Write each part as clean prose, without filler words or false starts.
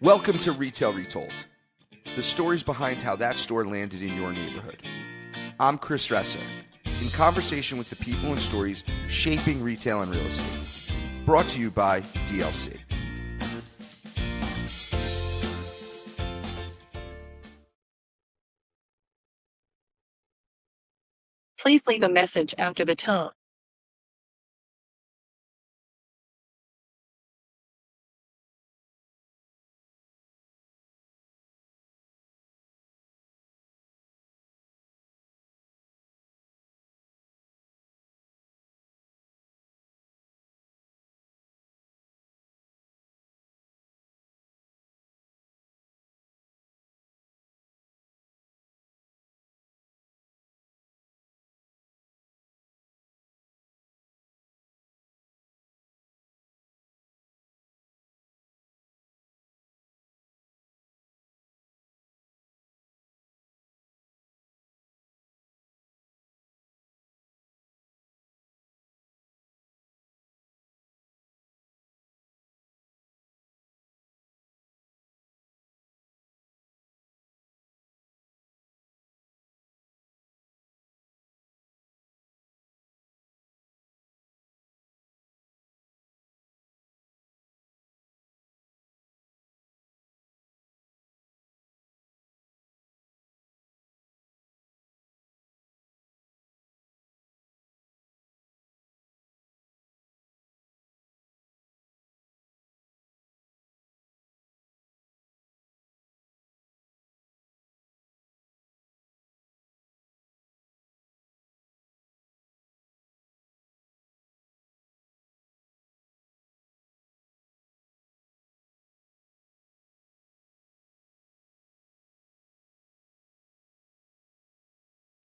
Welcome to Retail Retold, the stories behind how that store landed in your neighborhood. I'm Chris Ressa, in conversation with the people and stories shaping retail and real estate. Brought to you by DLC. Please leave a message after the tone.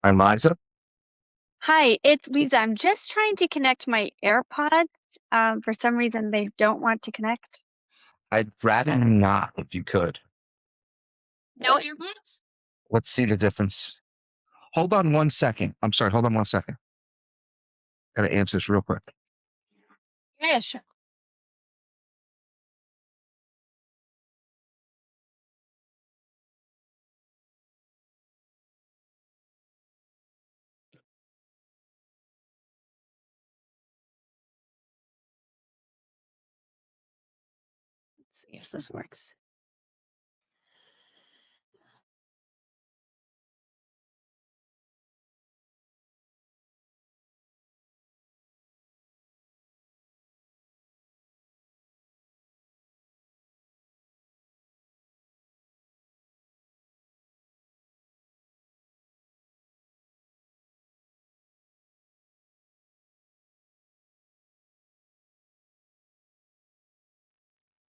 I'm Liza. Hi, it's Liza. I'm just trying to connect my AirPods. For some reason, they don't want to connect. I'd rather not if you could. No AirPods? Let's see the difference. Hold on 1 second. I'm sorry, hold on 1 second. Gotta answer this real quick. Yeah, sure. Let's see if this works.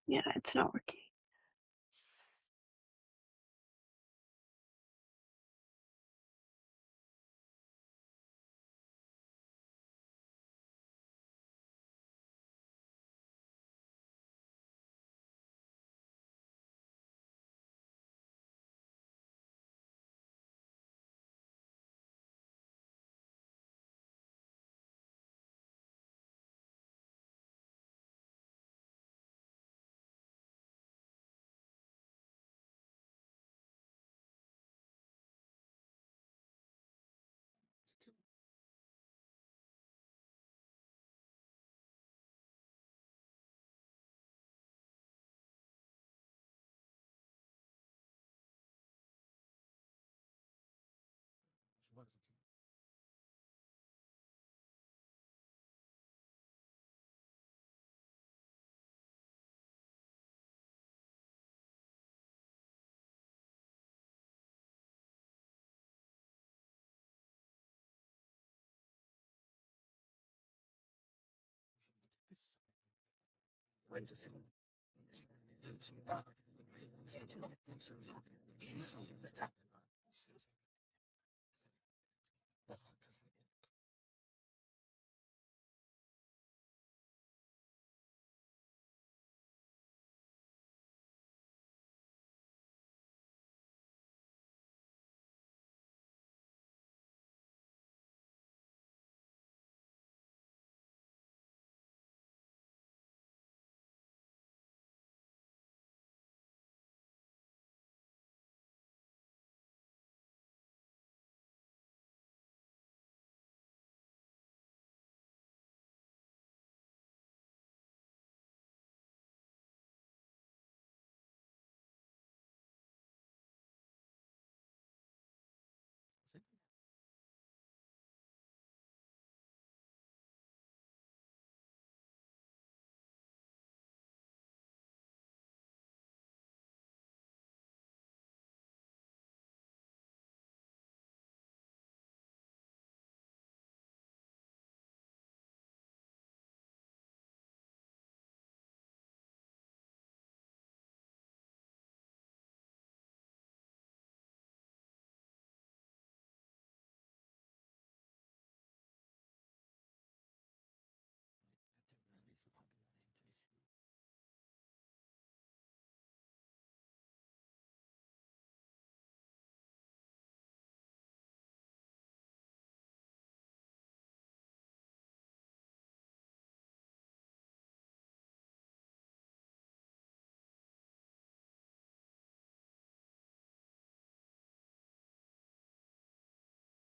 Yeah, it's not working.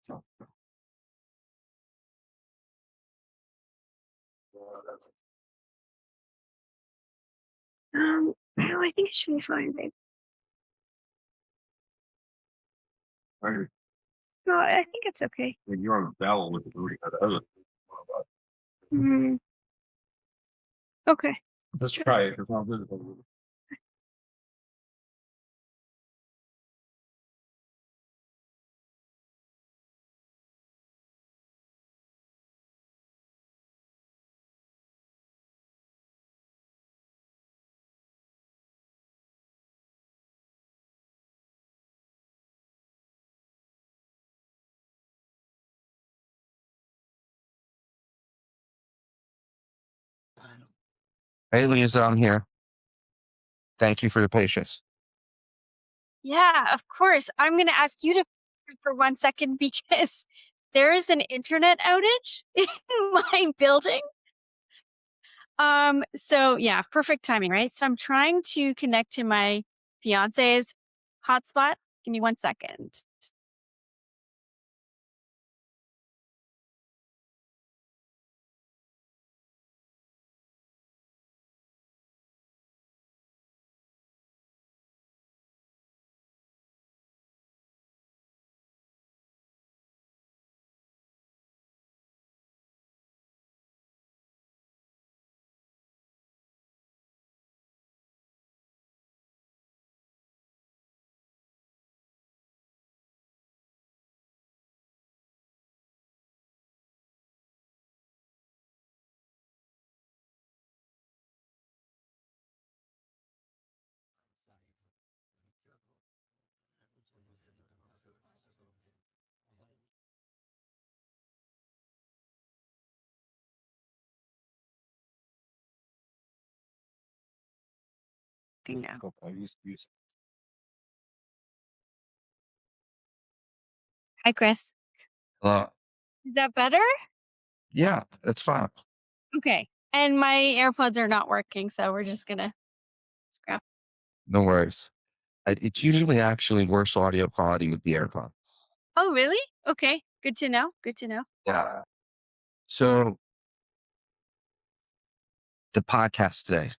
No, I think it should be fine, babe. Right. No, I think it's okay. When you're on the bell with the booty, Mm, okay. let's try it. It's not visible. Hey, Liza, I'm here. Thank you for your patience. Yeah, of course. I'm going to ask you to for 1 second because there is an internet outage in my building. So yeah, perfect timing, right? So I'm trying to connect to my fiance's hotspot. Give me 1 second. Now. Hi, Chris. Hello. Is that better? Yeah, that's fine. Okay. And my AirPods are not working, so we're just gonna scrap. No worries. It's usually actually worse audio quality with the AirPod. Oh, really? Okay. Good to know. Good to know. Yeah. So the podcast today.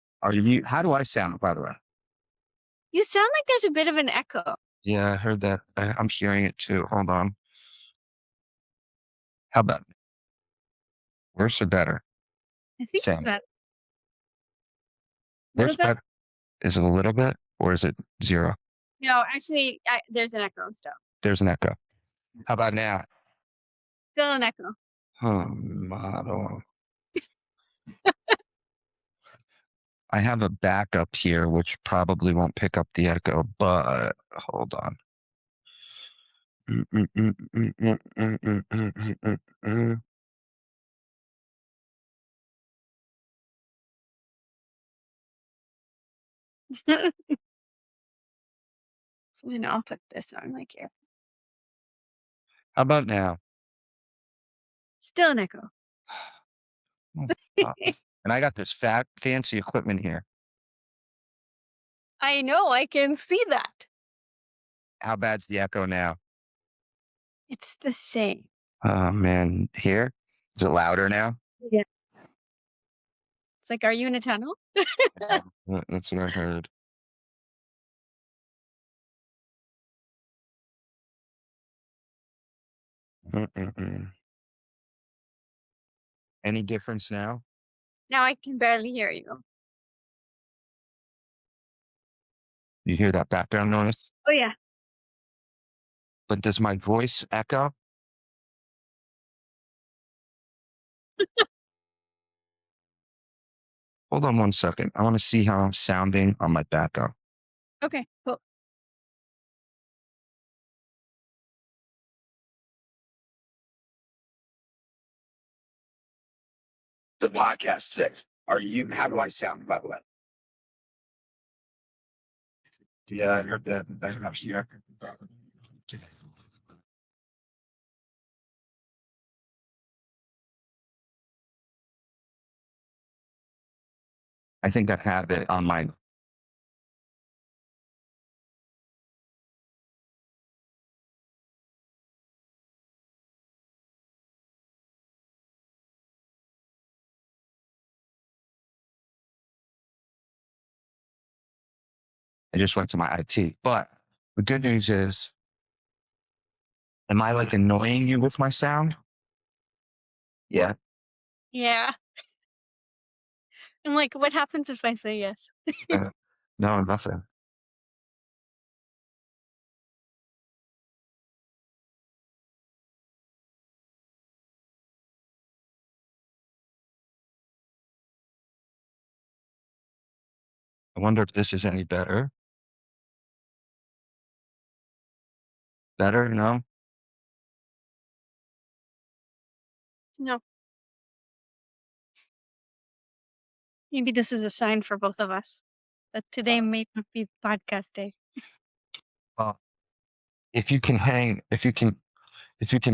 How do I sound, by the way? You sound like there's a bit of an echo. Yeah, I heard that. I'm hearing it too. Hold on. How about worse or better? I think it's Same. that Worse, little bit. better? Is it a little bit or is it zero? No, actually, there's an echo still. There's an echo. How about now? Still an echo. Model. I have a backup here, which probably won't pick up the echo, but hold on. And I'll put this on my ear. How about now? Still an echo. And I got this fancy equipment here. I know, I can see that. How bad's the echo now? It's the same. Oh man, here? Is it louder now? Yeah. It's like, are you in a tunnel? That's what I heard. Any difference now? Now I can barely hear you. You hear that background noise? Oh, yeah. But does my voice echo? Hold on 1 second. I want to see how I'm sounding on my backup. Okay, cool. The podcast today. How do I sound, by the way? Yeah, I heard that. I'm here. I think I have it on my. I just went to my IT. But the good news is, am I like annoying you with my sound? Yeah. Yeah. I'm like, what happens if I say yes? No, nothing. I wonder if this is any better. Better? No? No. Maybe this is a sign for both of us that today may not be podcast day. Well, if you can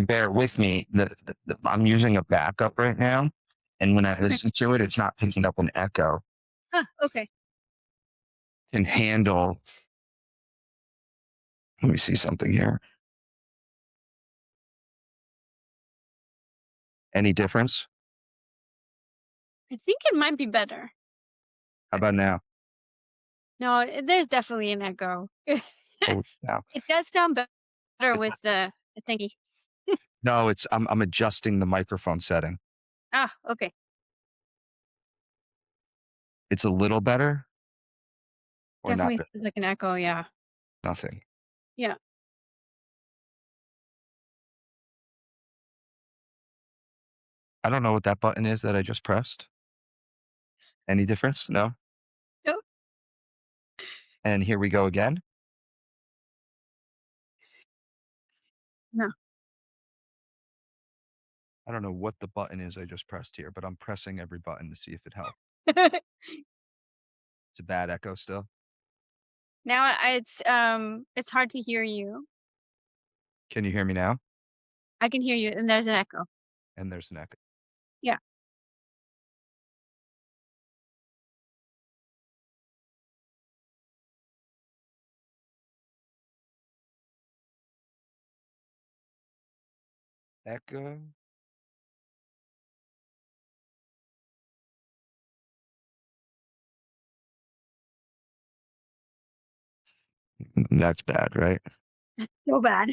bear with me, I'm using a backup right now. And when I listen to it, it's not picking up an echo. Huh, okay. Can handle. Let me see something here. Any difference? I think it might be better. How about now? No, there's definitely an echo. Oh, now. It does sound better with the thingy. No, I'm adjusting the microphone setting. Ah, okay. It's a little better. Or Definitely not. feels like an echo, yeah. Nothing. Yeah. I don't know what that button is that I just pressed. Any difference? No. Nope. And here we go again. No. I don't know what the button is I just pressed here, but I'm pressing every button to see if it helps. It's a bad echo still. Now it's hard to hear you. Can you hear me now? I can hear you and there's an echo. And there's an echo. Yeah. Echo. That's bad, right? So bad.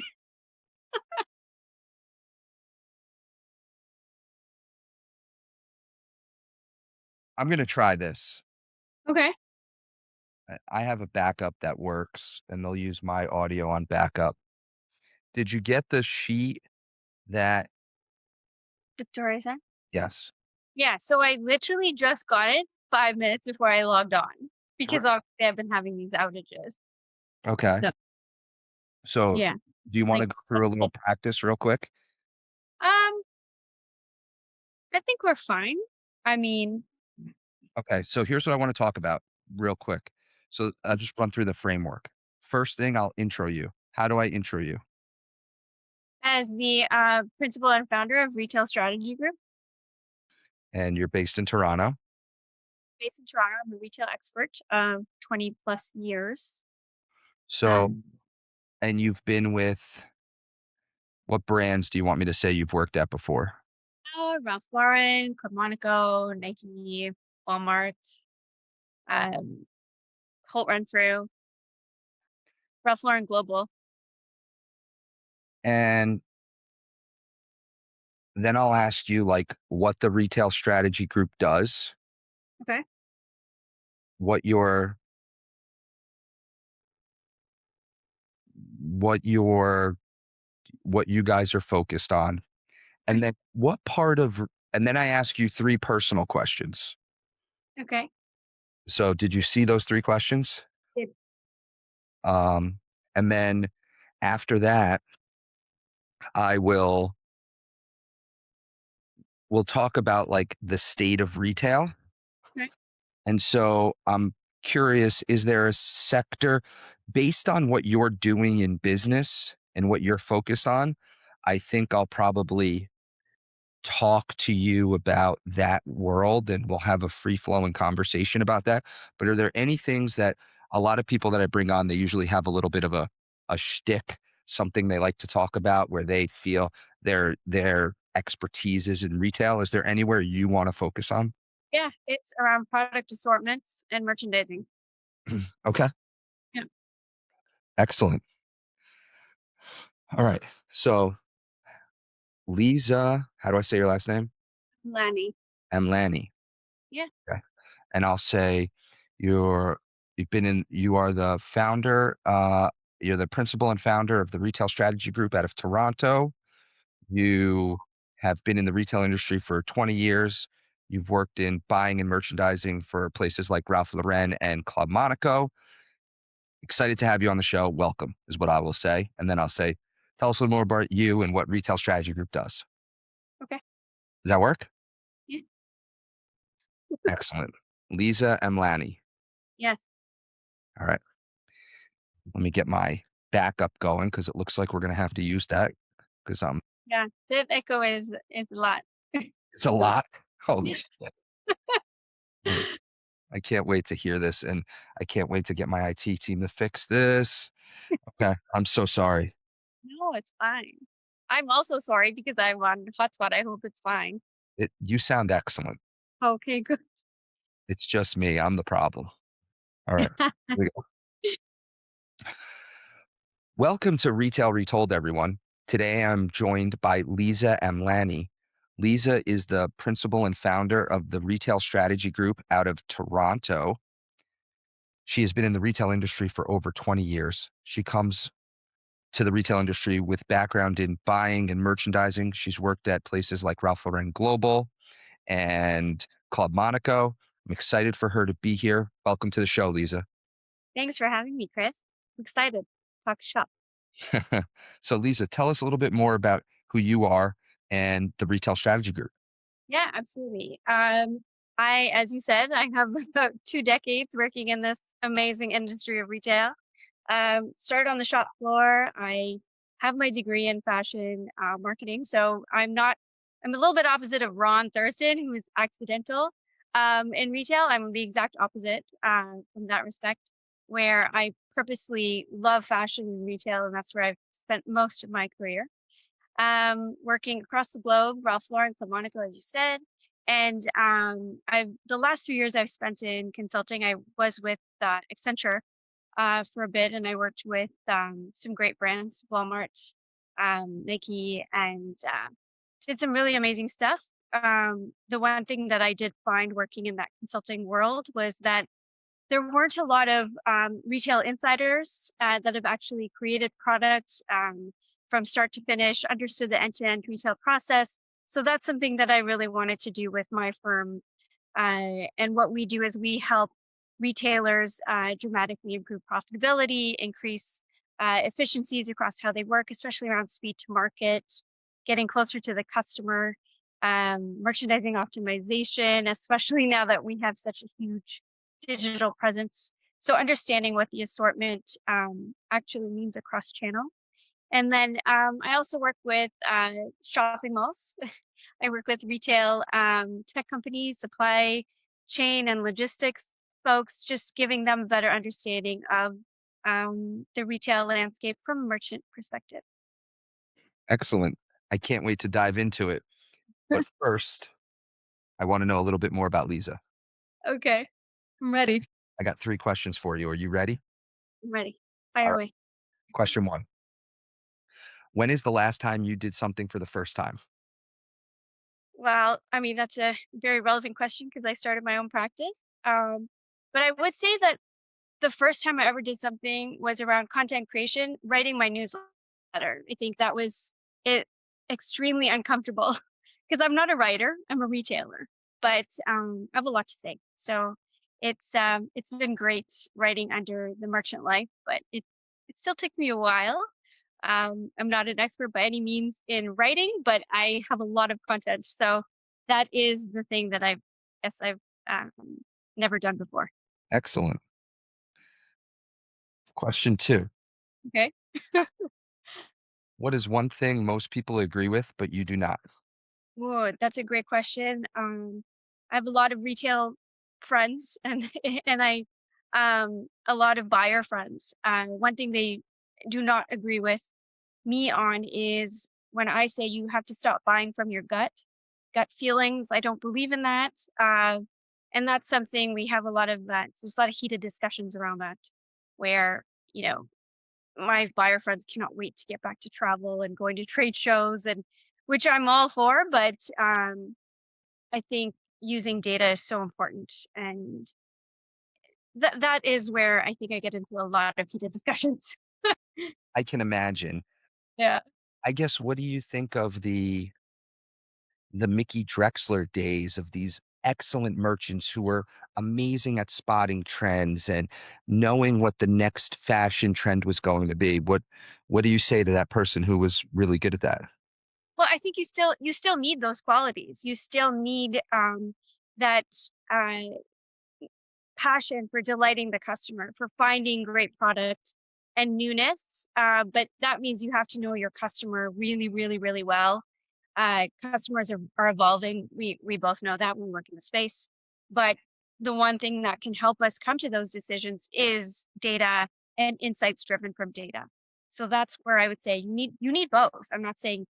I'm going to try this. Okay. I have a backup that works and they'll use my audio on backup. Did you get the sheet that? Victoria said? Yes. Yeah, so I literally just got it 5 minutes before I logged on because obviously I've been having these outages. Okay. So Yeah. do you want to Like, go through a little practice real quick? I think we're fine. I mean, Okay. So here's what I want to talk about real quick. So I'll just run through the framework. First thing, I'll intro you. How do I intro you? as the principal and founder of Retail Strategy Group And you're based in Toronto. based in Toronto, I'm a retail expert of 20 plus years. So, and you've been with, what brands do you want me to say you've worked at before? Ralph Lauren, Club Monaco, Nike, Walmart, Holt Renfrew, Ralph Lauren Global. And then I'll ask you like what the retail strategy group does. Okay. What your what you guys are focused on. And then what part of and then I ask you 3 personal questions. Okay. So did you see those 3 questions? Yep. And then after that, we'll talk about like the state of retail. Okay. And so I'm curious, is there a sector based on what you're doing in business and what you're focused on? I think I'll probably talk to you about that world and we'll have a free flowing conversation about that. But are there any things that a lot of people that I bring on, they usually have a little bit of a shtick, something they like to talk about where they feel their expertise is in retail? Is there anywhere you want to focus on? Yeah, it's around product assortments and merchandising. Okay. Yeah. Excellent. All right. So Liza, how do I say your last name? Amlani. Amlani. Yeah. Okay. And I'll say you are the founder, you're the principal and founder of the Retail Strategy Group out of Toronto. You have been in the retail industry for 20 years. You've worked in buying and merchandising for places like Ralph Lauren and Club Monaco. Excited to have you on the show. Welcome, is what I will say. And then I'll say, tell us a little more about you and what Retail Strategy Group does. Okay. Does that work? Yeah. Excellent. Liza Amlani. Yes. All right. Let me get my backup going because it looks like we're going to have to use that because Yeah. That echo is a lot. it's a lot. Holy shit. I can't wait to hear this, and I can't wait to get my IT team to fix this. Okay, I'm so sorry. No, it's fine. I'm also sorry because I'm on hotspot. I hope it's fine. You sound excellent. Okay, good. It's just me. I'm the problem. All right. Here we go. Welcome to Retail Retold, everyone. Today I'm joined by Liza Amlani. Liza is the principal and founder of the Retail Strategy Group out of Toronto. She has been in the retail industry for over 20 years. She comes to the retail industry with background in buying and merchandising. She's worked at places like Ralph Lauren Global and Club Monaco. I'm excited for her to be here. Welcome to the show, Liza. Thanks for having me, Chris. I'm excited. Talk shop. So, Liza, tell us a little bit more about who you are and the Retail Strategy Group. Yeah, absolutely. As you said, I have about 2 decades working in this amazing industry of retail. Started on the shop floor. I have my degree in fashion marketing, so I'm a little bit opposite of Ron Thurston, who is accidental in retail. I'm the exact opposite from that respect, where I purposely love fashion and retail, and that's where I've spent most of my career. Working across the globe, Ralph Lauren, Club Monaco, as you said. And I've the last 3 years I've spent in consulting. I was with Accenture for a bit, and I worked with some great brands, Walmart, Nike, and did some really amazing stuff. The one thing that I did find working in that consulting world was that there weren't a lot of retail insiders that have actually created products from start to finish, understood the end-to-end retail process. So that's something that I really wanted to do with my firm. And what we do is we help retailers dramatically improve profitability, increase efficiencies across how they work, especially around speed to market, getting closer to the customer, merchandising optimization, especially now that we have such a huge digital presence. So understanding what the assortment actually means across channel. And then I also work with shopping malls. I work with retail tech companies, supply chain and logistics folks, just giving them a better understanding of the retail landscape from a merchant perspective. Excellent. I can't wait to dive into it. But first, I want to know a little bit more about Liza. Okay, I'm ready. I got 3 questions for you. Are you ready? I'm ready. All Fire right. away. Question 1. When is the last time you did something for the first time? Well, I mean, that's a very relevant question because I started my own practice. Um, but I would say that the first time I ever did something was around content creation, writing my newsletter. I think that was it extremely uncomfortable because I'm not a writer, I'm a retailer, but I have a lot to say. So it's been great writing under the merchant life, but it still takes me a while. I'm not an expert by any means in writing, but I have a lot of content. So that is the thing that I've um, never done before. Excellent. Question 2. Okay. What is one thing most people agree with, but you do not? Whoa, that's a great question. I have a lot of retail friends and and I a lot of buyer friends. One thing they do not agree with me on is when I say you have to stop buying from your gut feelings. I don't believe in that. And that's something we have a lot of that. There's a lot of heated discussions around that, where you know my buyer friends cannot wait to get back to travel and going to trade shows, and which I'm all for, but I think using data is so important, and that is where I think I get into a lot of heated discussions. I can imagine. Yeah. I guess, what do you think of the Mickey Drexler days of these excellent merchants who were amazing at spotting trends and knowing what the next fashion trend was going to be? What do you say to that person who was really good at that? Well, I think you still need those qualities. You still need that uh, passion for delighting the customer, for finding great product and newness. But that means you have to know your customer really, really, really well. Customers are evolving. We both know that when we work in the space. But the one thing that can help us come to those decisions is data and insights driven from data. So that's where I would say you need both. I'm not saying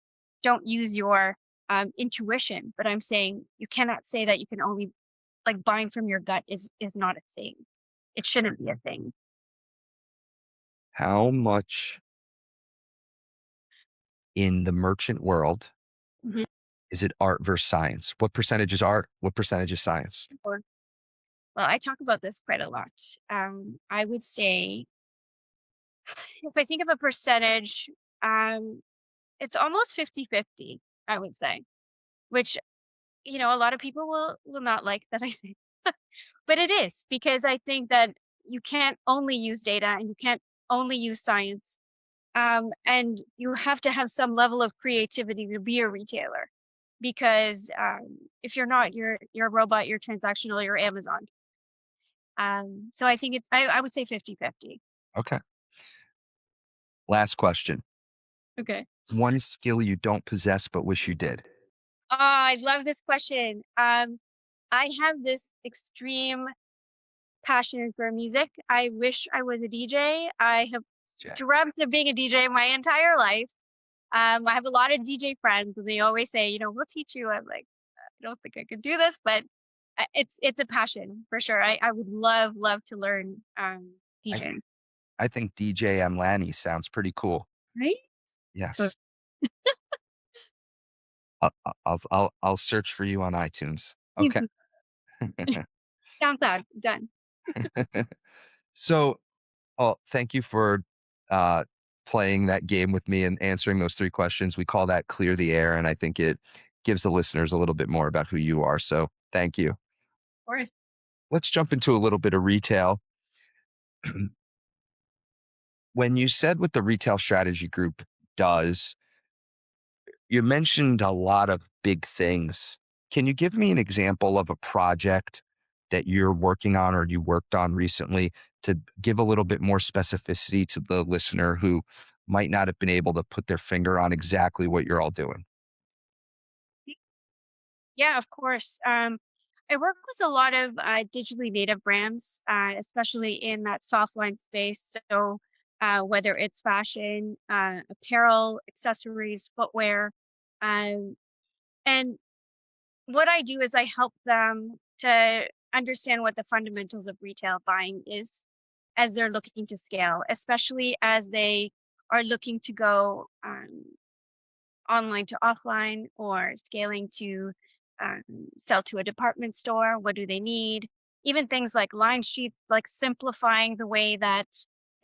don't use your intuition, but I'm saying you cannot say that you can only, like, buying from your gut is not a thing. It shouldn't be a thing. How much in the merchant world Mhm. is it art versus science? What percentage is art? What percentage is science? Well, I talk about this quite a lot. I would say if I think of a percentage, um, it's almost 50-50, I would say, which, a lot of people will not like that I say. But it is, because I think that you can't only use data and you can't only use science. And you have to have some level of creativity to be a retailer, because if you're not, you're a robot, you're transactional, you're Amazon. So I think I would say 50-50. Okay. Last question. Okay. One skill you don't possess but wish you did. Oh, I love this question. I have this extreme passion for music. I wish I was a DJ. I have Jack. dreamt of being a DJ my entire life. I have a lot of DJ friends, and they always say, we'll teach you. I'm like, I don't think I could do this, but it's a passion for sure. I would love to learn I, DJing. I think DJ Amlani sounds pretty cool. Right? So Yes. I'll search for you on iTunes. Okay. SoundCloud done. So, thank you for uh, playing that game with me and answering those three questions. We call that clear the air, and I think it gives the listeners a little bit more about who you are. So, thank you. Of course. Let's jump into a little bit of retail. When you said what the retail strategy group does, you mentioned a lot of big things. Can you give me an example of a project that you're working on or you worked on recently to give a little bit more specificity to the listener who might not have been able to put their finger on exactly what you're all doing? Yeah, of course. I work with a lot of digitally native brands, especially in that soft line space. So whether it's fashion, apparel, accessories, footwear, um, and what I do is I help them to understand what the fundamentals of retail buying is as they're looking to scale, especially as they are looking to go online to offline, or scaling to um, sell to a department store. What do they need? Even things like line sheets, like simplifying the way that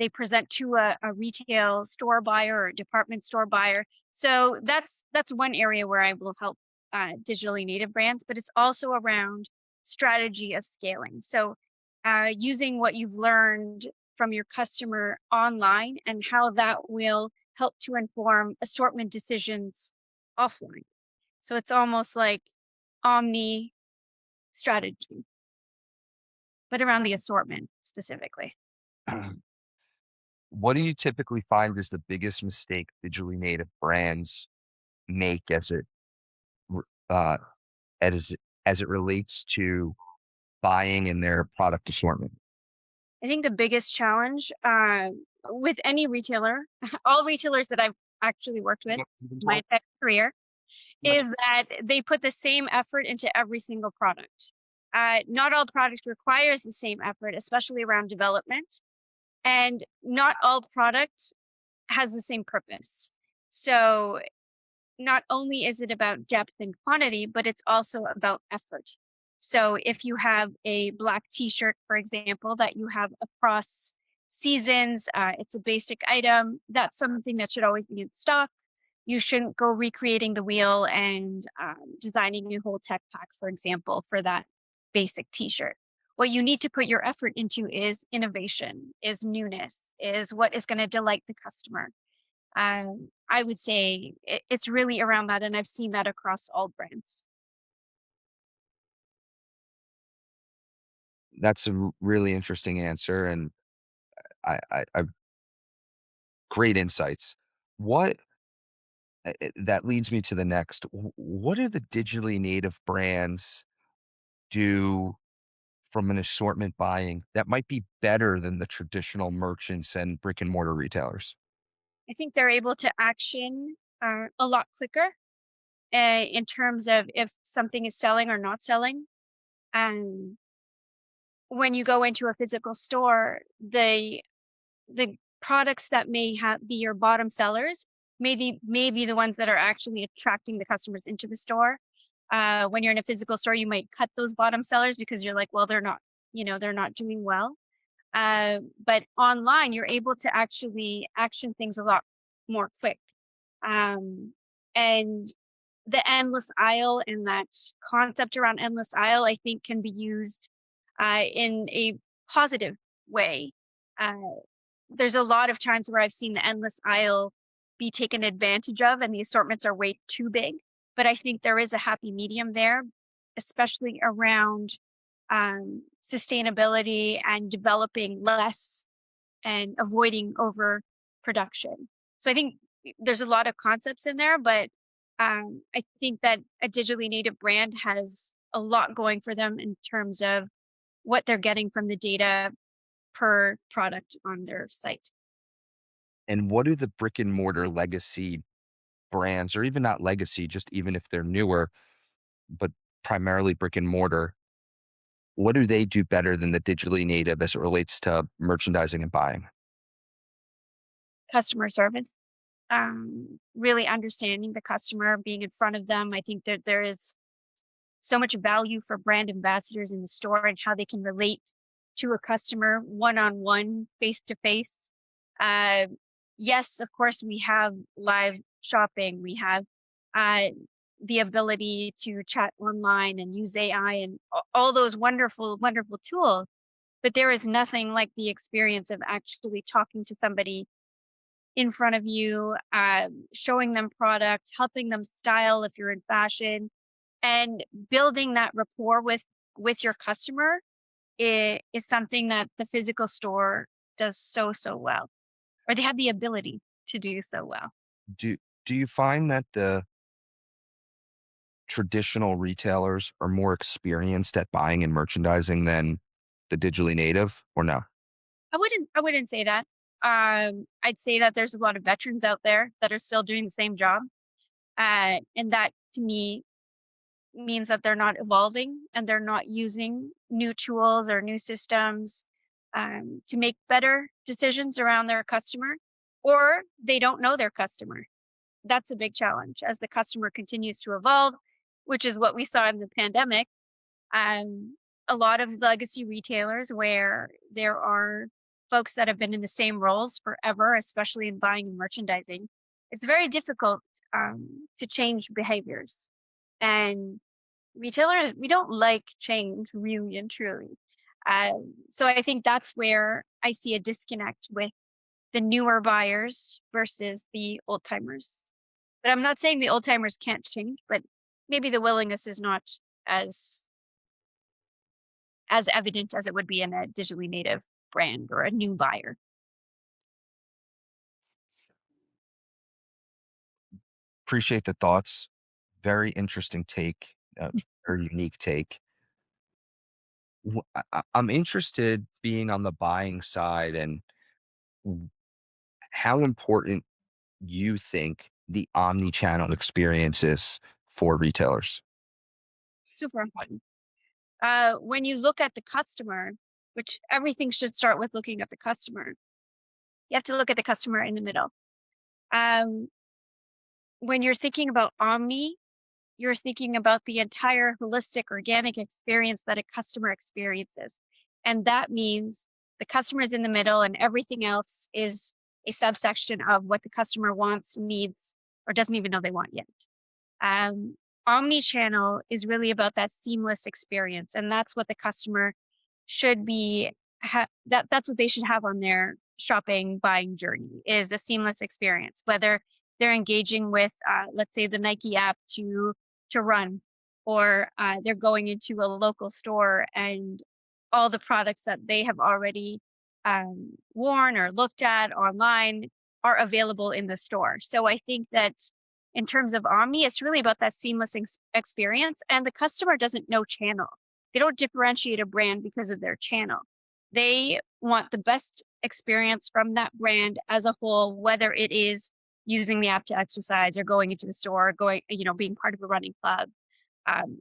they present to a retail store buyer or a department store buyer. So that's one area where I will help digitally native brands, but it's also around strategy of scaling. So using what you've learned from your customer online and how that will help to inform assortment decisions offline. So it's almost like omni strategy, but around the assortment specifically. What do you typically find is the biggest mistake digitally native brands make r- uh, as as it relates to buying in their product assortment? I think the biggest challenge with any retailer, all retailers that I've actually worked with Yep, you've been my told entire career, too much. is that they put the same effort into every single product. Not all product requires the same effort, especially around development. And not all product has the same purpose. So not only is it about depth and quantity, but it's also about effort. So if you have a black t-shirt, for example, that you have across seasons, it's a basic item, that's something that should always be in stock. You shouldn't go recreating the wheel and designing a whole tech pack, for example, for that basic t-shirt. What you need to put your effort into is innovation, is newness, is what is going to delight the customer. I would say it's really around that, and I've seen that across all brands. That's a really interesting answer, and I great insights. What that leads me to the next. What do the digitally native brands do from an assortment buying that might be better than the traditional merchants and brick and mortar retailers? I think they're able to action a lot quicker in terms of if something is selling or not selling. And when you go into a physical store, the products that may have be your bottom sellers may be the ones that are actually attracting the customers into the store. When you're in a physical store, you might cut those bottom sellers because you're like, well, they're not, they're not doing well. But online, you're able to actually action things a lot more quick. Um, and the endless aisle and that concept around endless aisle, I think, can be used in a positive way. Uh, there's a lot of times where I've seen the endless aisle be taken advantage of and the assortments are way too big. But I think there is a happy medium there, especially around sustainability and developing less and avoiding overproduction. So I think there's a lot of concepts in there, but I think that a digitally native brand has a lot going for them in terms of what they're getting from the data per product on their site. And what do the brick and mortar legacy brands, or even not legacy, just even if they're newer, but primarily brick and mortar, what do they do better than the digitally native as it relates to merchandising and buying? Customer service, really understanding the customer, being in front of them. I think that there is so much value for brand ambassadors in the store and how they can relate to a customer one-on-one, face-to-face. Uh, yes, of course, we have live shopping. We have uh, the ability to chat online and use AI and all those wonderful, wonderful tools. But there is nothing like the experience of actually talking to somebody in front of you, showing them product, helping them style if you're in fashion, and building that rapport with your customer is something that the physical store does so well, or they have the ability to do so well. Do do you find that the traditional retailers are more experienced at buying and merchandising than the digitally native, or no? I wouldn't say that. I'd say that there's a lot of veterans out there that are still doing the same job, and that to me means that they're not evolving and they're not using new tools or new systems to make better decisions around their customer, or they don't know their customer. That's a big challenge as the customer continues to evolve, which is what we saw in the pandemic. A lot of legacy retailers where there are folks that have been in the same roles forever, especially in buying and merchandising, it's very difficult to change behaviors. And retailers, we don't like change really and truly. So I think that's where I see a disconnect with the newer buyers versus the old timers. But I'm not saying the old timers can't change, but maybe the willingness is not as as evident as it would be in a digitally native brand or a new buyer. Appreciate the thoughts. Very interesting take, or unique take. I'm interested being on the buying side and w- how important you think the omni-channel experience is for retailers. Super important. When you look at the customer, which everything should start with looking at the customer, you have to look at the customer in the middle. Um, when you're thinking about omni, you're thinking about the entire holistic organic experience that a customer experiences. And that means the customer is in the middle and everything else is a subsection of what the customer wants, needs, or doesn't even know they want yet. Um, Omni-channel is really about that seamless experience, and that's what the customer should be that's what they should have on their shopping buying journey is a seamless experience, whether they're engaging with let's say the Nike app to run, or they're going into a local store and all the products that they have already worn or looked at online are available in the store. So I think that in terms of omni, it's really about that seamless experience, and the customer doesn't know channel. They don't differentiate a brand because of their channel. They want the best experience from that brand as a whole, whether it is using the app to exercise or going into the store, going, being part of a running club,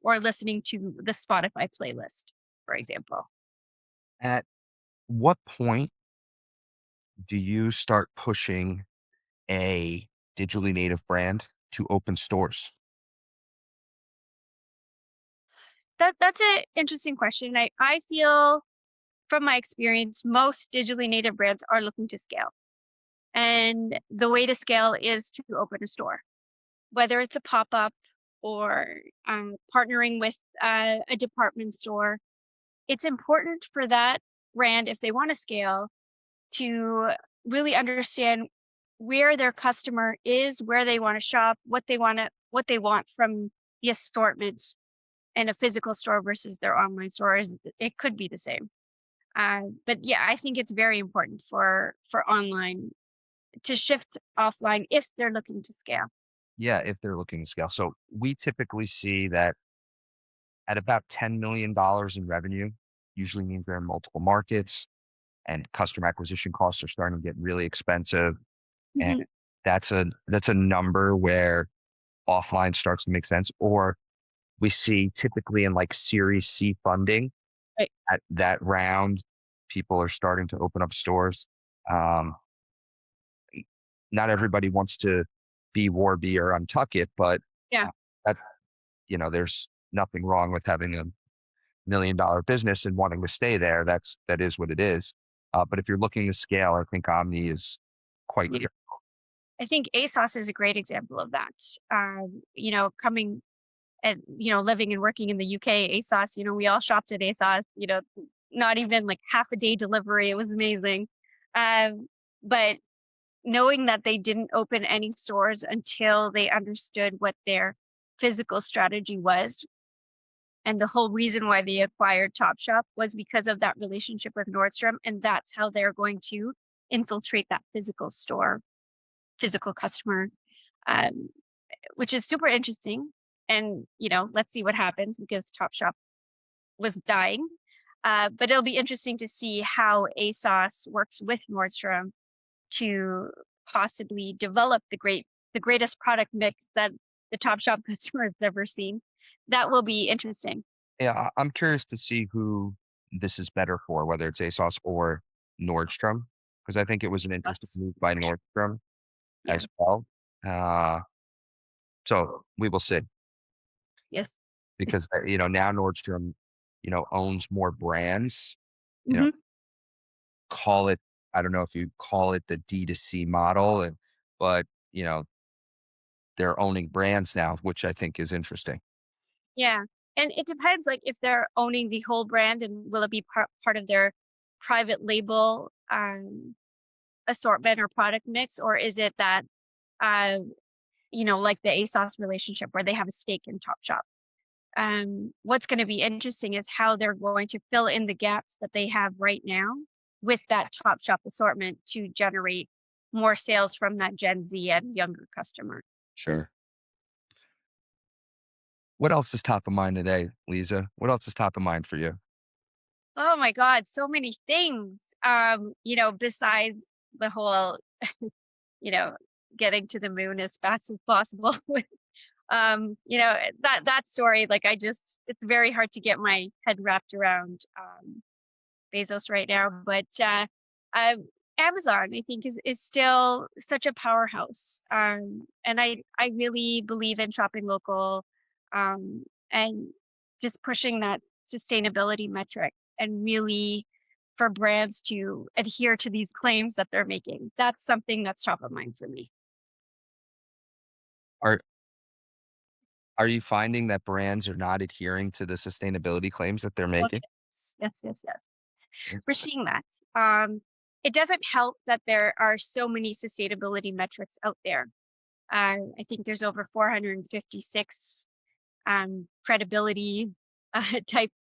or listening to the Spotify playlist, for example. At what point do you start pushing a digitally native brand to open stores? That's an interesting question. I feel from my experience, most digitally native brands are looking to scale. And the way to scale is to open a store, whether it's a pop up or partnering with a department store. It's important for that brand, if they want to scale, to really understand where their customer is, where they want to shop, what they want from the assortment in a physical store versus their online store. It could be the same. But yeah, I think it's very important for online to shift offline if they're looking to scale. Yeah, if they're looking to scale. So we typically see that at about $10 million in revenue, usually means they're in multiple markets and customer acquisition costs are starting to get really expensive. And Mhm. that's a number where offline starts to make sense. Or we see typically in like Series C funding Right. at that round, people are starting to open up stores. Um, Not everybody wants to be Warby or Untuckit, but Yeah. uh, that there's nothing wrong with having a $1 million business and wanting to stay there. That is what it is. But if you're looking to scale, I think Omni is quite Yeah. good. I think ASOS is a great example of that. Coming and living and working in the UK, ASOS, we all shopped at ASOS, not even like half a day delivery. It was amazing. But knowing that they didn't open any stores until they understood what their physical strategy was, and the whole reason why they acquired Topshop was because of that relationship with Nordstrom, and that's how they're going to infiltrate that physical store, physical customer, um, which is super interesting. And let's see what happens because Topshop was dying. But it'll be interesting to see how ASOS works with Nordstrom to possibly develop the greatest product mix that the Topshop customer has ever seen. That will be interesting. Yeah, I'm curious to see who this is better for, whether it's ASOS or Nordstrom, because I think it was an interesting Us. move by Nordstrom Yeah. as well. Uh, so we will see, Yes. because now Nordstrom owns more brands. You know, Hmm. call it, I don't know if you call it the D2C model, but they're owning brands now, which I think is interesting. Yeah. And it depends, like if they're owning the whole brand and will it be part of their private label assortment or product mix, or is it that uh, like the ASOS relationship where they have a stake in Topshop? What's going to be interesting is how they're going to fill in the gaps that they have right now with that Topshop assortment to generate more sales from that Gen Z and younger customer. Sure. What else is top of mind today, Liza? What else is top of mind for you? Oh my God, so many things. Besides the whole, you know, getting to the moon as fast as possible. That story, like it's very hard to get my head wrapped around Bezos right now. But Amazon, I think, is still such a powerhouse. And I really believe in shopping local, and just pushing that sustainability metric and really for brands to adhere to these claims that they're making. That's something that's top of mind for me. Are are you finding that brands are not adhering to the sustainability claims that they're Oh, making? yes, yes, yes, yes. We're Interesting. seeing that. It doesn't help that there are so many sustainability metrics out there. I think there's over 456 credibility type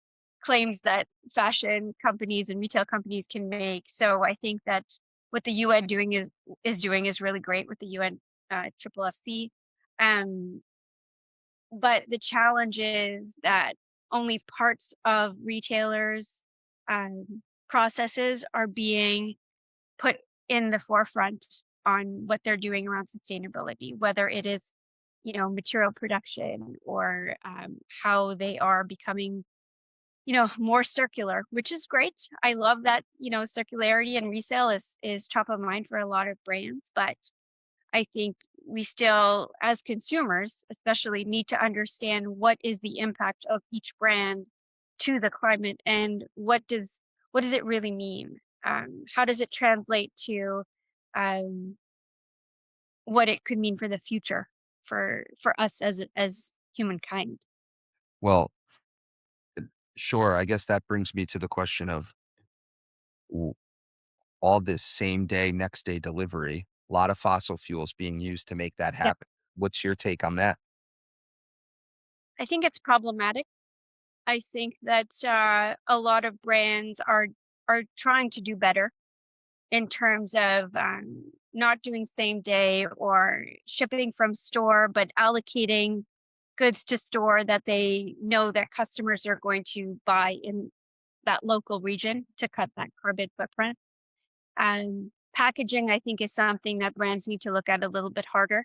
claims that fashion companies and retail companies can make. So I think that what the UN doing is really great with the UN triple FC. Um, but the challenge is that only parts of retailers' processes are being put in the forefront on what they're doing around sustainability, whether it is, material production or how they are becoming, more circular, which is great. I love that, circularity and resale is top of mind for a lot of brands, but I think we still, as consumers, especially need to understand what is the impact of each brand to the climate and what does it really mean? How does it translate to um, what it could mean for the future for us as humankind? Well, sure. I guess that brings me to the question of w- all this same day, next day delivery. A lot of fossil fuels being used to make that Yep. happen. What's your take on that? I think it's problematic. I think that a lot of brands are trying to do better in terms of not doing same day or shipping from store, but allocating goods to store that they know that customers are going to buy in that local region to cut that carbon footprint. Packaging, I think, is something that brands need to look at a little bit harder.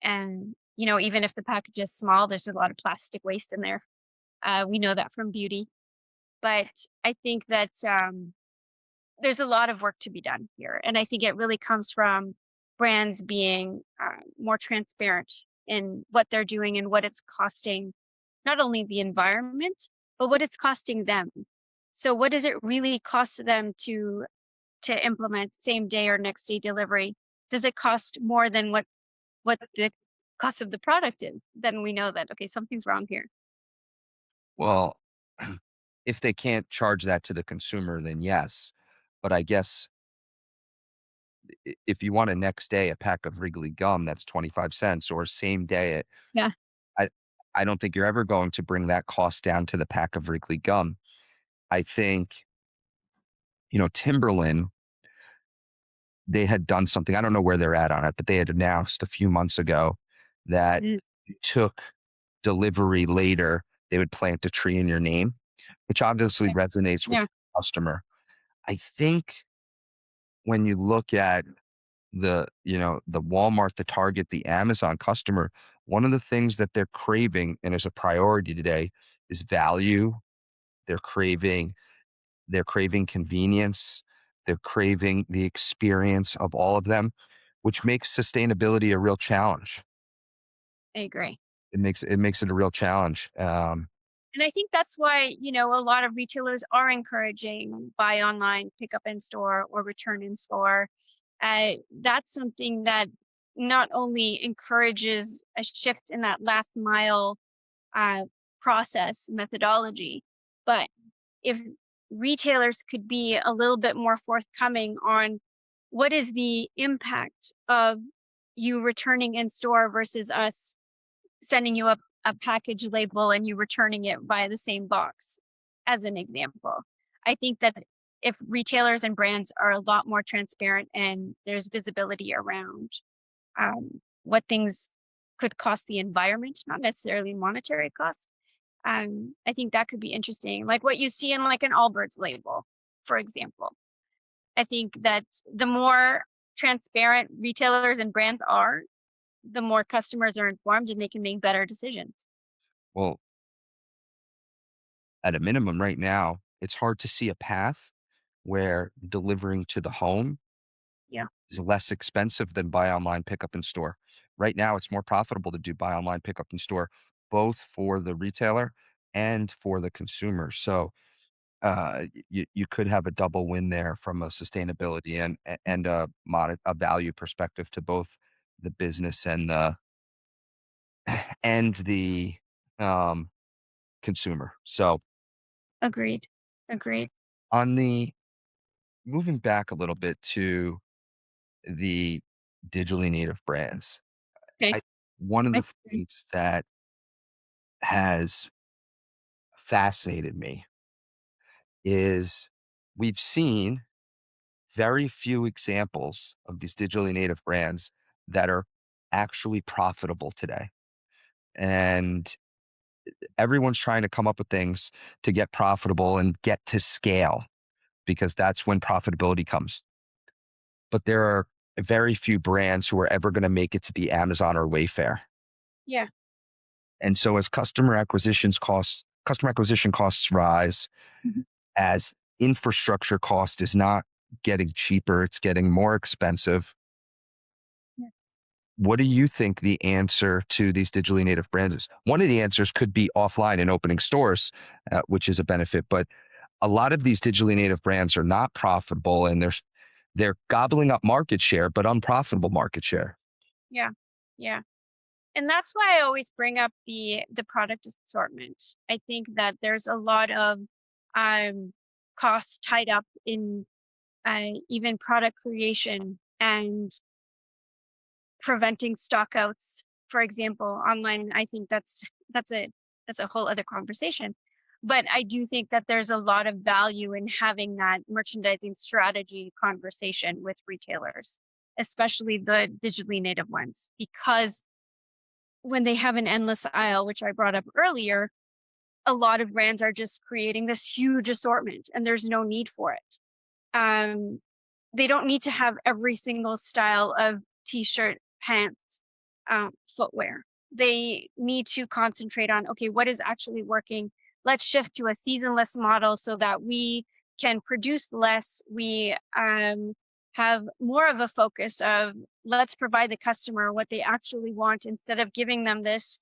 And, even if the package is small, there's a lot of plastic waste in there. We know that from beauty. But I think that there's a lot of work to be done here. And I think it really comes from brands being more transparent in what they're doing and what it's costing, not only the environment, but what it's costing them. So what does it really cost them to implement same day or next day delivery? Does it cost more than what the cost of the product is? Then we know that okay, something's wrong here. Well, if they can't charge that to the consumer, then yes. But I guess if you want a next day a pack of Wrigley gum, that's 25 cents, or same day it, Yeah. I I don't think you're ever going to bring that cost down to the pack of Wrigley gum. I think, Timberland, they had done something. I don't know where they're at on it, but they had announced a few months ago that Mm, you took delivery later, they would plant a tree in your name, which obviously okay. resonates with Yeah, your customer. I think when you look at the Walmart, the Target, the Amazon customer, one of the things that they're craving and is a priority today is value. They're craving they're craving convenience. They're craving the experience of all of them, which makes sustainability a real challenge. I agree. It makes it a real challenge. And I think that's why, a lot of retailers are encouraging buy online, pick up in store, or return in store. That's something that not only encourages a shift in that last mile uh, process methodology, but if retailers could be a little bit more forthcoming on what is the impact of you returning in store versus us sending you a package label and you returning it via the same box, as an example. I think that if retailers and brands are a lot more transparent and there's visibility around what things could cost the environment, not necessarily monetary cost, I think that could be interesting. Like what you see in like an Allbirds label, for example. I think that the more transparent retailers and brands are, the more customers are informed and they can make better decisions. well, at a minimum, right now, it's hard to see a path where delivering to the home Yeah. is less expensive than buy online, pick up in store. Right now, it's more profitable to do buy online, pick up in store, both for the retailer and for the consumer. So you could have a double win there from a sustainability and a value perspective to both the business and the um, consumer. So Agreed. Agreed. on the moving back a little bit to the digitally native brands, Okay. I one of I the things that has fascinated me is we've seen very few examples of these digitally native brands that are actually profitable today. And everyone's trying to come up with things to get profitable and get to scale because that's when profitability comes. But there are very few brands who are ever going to make it to be Amazon or Wayfair. Yeah. And so as customer acquisition costs rise, Mhm. as infrastructure cost is not getting cheaper, it's getting more expensive. Yeah. What do you think the answer to these digitally native brands is? One of the answers could be offline and opening stores, which is a benefit, but a lot of these digitally native brands are not profitable and they're gobbling up market share, but unprofitable market share. Yeah. Yeah. And that's why I always bring up the product assortment. I think that there's a lot of um costs tied up in even product creation and preventing stockouts, for example, online. I think that's a that's a whole other conversation. But I do think that there's a lot of value in having that merchandising strategy conversation with retailers, especially the digitally native ones, because when they have an endless aisle, which I brought up earlier, a lot of brands are just creating this huge assortment and there's no need for it. Um, they don't need to have every single style of t-shirt, pants, footwear. They need to concentrate on, okay, what is actually working? Let's shift to a seasonless model so that we can produce less. We have more of a focus of let's provide the customer what they actually want instead of giving them this,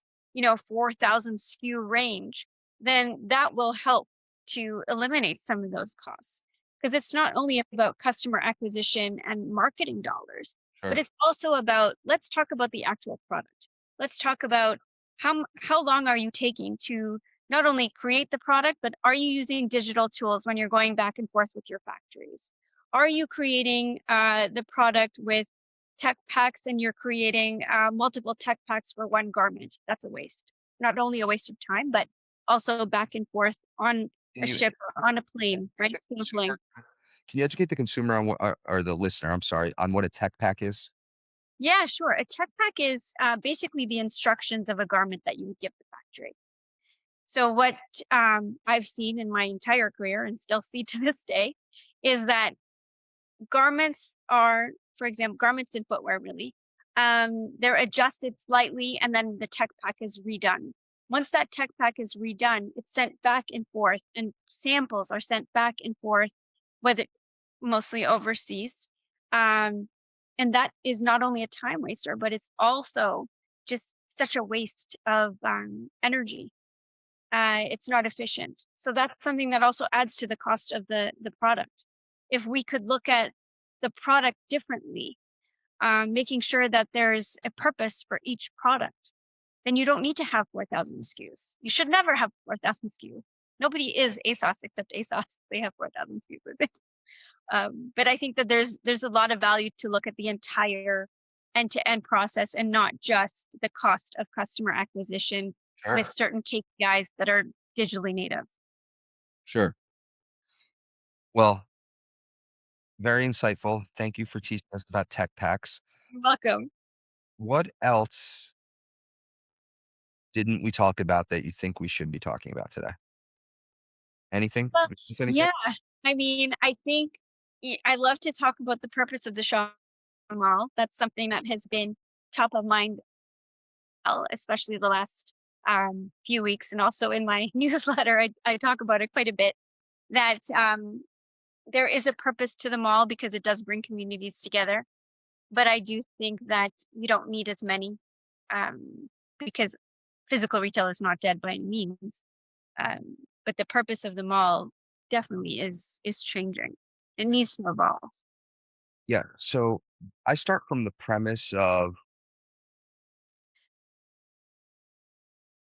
4,000 SKU range. Then that will help to eliminate some of those costs because it's not only about customer acquisition and marketing dollars, but Sure. it's also about let's talk about the actual product. Let's talk about how long are you taking to not only create the product, but are you using digital tools when you're going back and forth with your factories? Are you creating the product with tech packs and you're creating multiple tech packs for one garment? That's a waste. Not only a waste of time, but also back and forth on Can a you ship or on a plane, right? educate the Sampling. consumer? Can you educate the consumer on what, or the listener, I'm sorry, on what a tech pack is? Yeah, sure. A tech pack is basically the instructions of a garment that you would give the factory. So what I've seen in my entire career and still see to this day is that garments are, for example, garments and footwear really, they're adjusted slightly and then the tech pack is redone. Once that tech pack is redone, it's sent back and forth and samples are sent back and forth, whether mostly overseas. Um, and that is not only a time waster, but it's also just such a waste of energy. It's not efficient. So that's something that also adds to the cost of the product. If we could look at the product differently, making sure that there's a purpose for each product, then you don't need to have 4,000 SKUs. You should never have 4,000 SKUs. Nobody is ASOS except ASOS. They have 4,000 SKUs. But I think that there's a lot of value to look at the entire end-to-end process and not just the cost of customer acquisition with Sure. certain KPIs that are digitally native. Sure. Well, very insightful. Thank you for teaching us about tech packs. You're welcome. What else didn't we talk about that you think we should be talking about today? Anything? Well, Did we miss anything? yeah. I mean, I think I love to talk about the purpose of the shopping mall. That's something that has been top of mind, especially the last few weeks, and also in my newsletter, I talk about it quite a bit. That there is a purpose to the mall because it does bring communities together. But I do think that you don't need as many, because physical retail is not dead by any means. Um, but the purpose of the mall definitely is changing. It needs to evolve. Yeah. So I start from the premise of